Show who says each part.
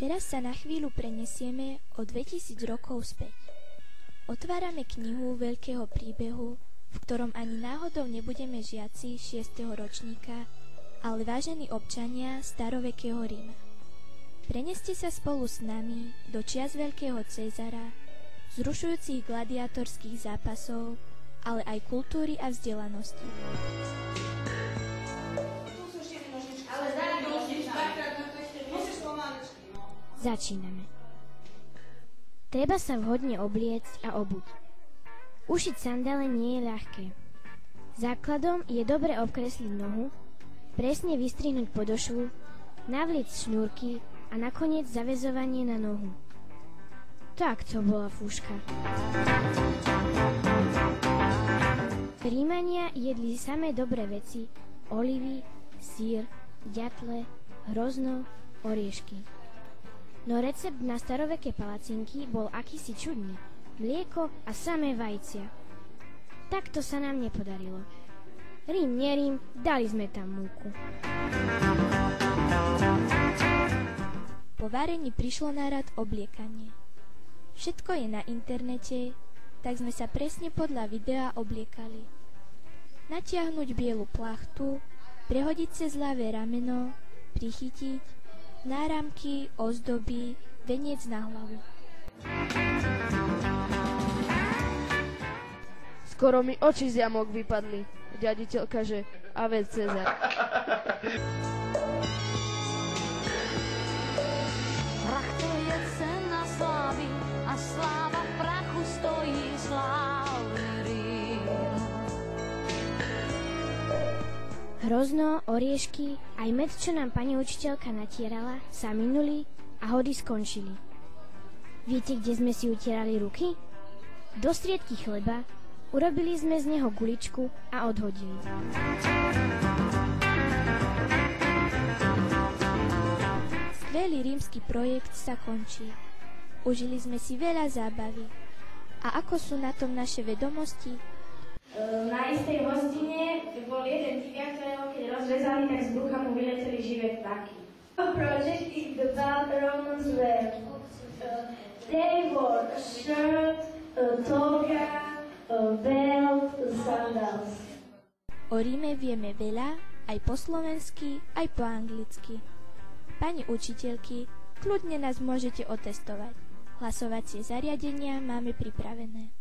Speaker 1: Teraz sa na chvíľu prenesieme o 2000 rokov späť. Otvárame knihu veľkého príbehu, v ktorom ani náhodou nebudeme žiaci 6. ročníka, ale vážení občania starovekého Ríma. Preneste sa spolu s nami do čias veľkého Cezara, zrušujúcich gladiátorských zápasov, ale aj kultúry a vzdelanosti.
Speaker 2: Začíname. Treba sa vhodne obliecť a obuť. Ušiť sandále nie je ľahké. Základom je dobre obkresliť nohu, presne vystrihnúť podošvu, navliecť šnúrky a nakoniec zaväzovanie na nohu. Tak to bola fúška. Rímania jedli samé dobré veci, olivy, sír, ďatle, hrozno, oriešky. No recept na staroveké palacinky bol akýsi čudný. Mlieko a samé vajcia. Takto sa nám nepodarilo. Rím, nerím, dali sme tam múku.
Speaker 1: Po varení prišlo na rad obliekanie. Všetko je na internete, tak sme sa presne podľa videa obliekali. Natiahnuť bielu plachtu, prehodiť cez ľavé rameno, prichytiť, náramky, ozdoby, veniec na hlavu.
Speaker 3: Skoro mi oči z jamok vypadli. Ďaditeľka, že Ave Cezar.
Speaker 4: Prach to je cena slávy a sláva v prachu stojí slávny Rím.
Speaker 2: Hrozno, oriešky, aj med, čo nám pani učiteľka natierala, sa minuli a hody skončili. Viete, kde sme si utierali ruky? Do striedky chleba, urobili sme z neho guličku a odhodili.
Speaker 1: Skvelý rímsky projekt sa končí. Užili sme si veľa zábavy. A ako sú na tom naše vedomosti?
Speaker 5: Na istej hostine bol jeden tyviak, ktorého keď rozrezali, tak z brucha mu vyleteli živé vtáky. The project is about Romans wear. They wore a shirt, a toga, a belt, sandals.
Speaker 1: O Ríme vieme veľa, aj po slovensky, aj po anglicky. Pani učiteľky, kľudne nás môžete otestovať. Hlasovacie zariadenia máme pripravené.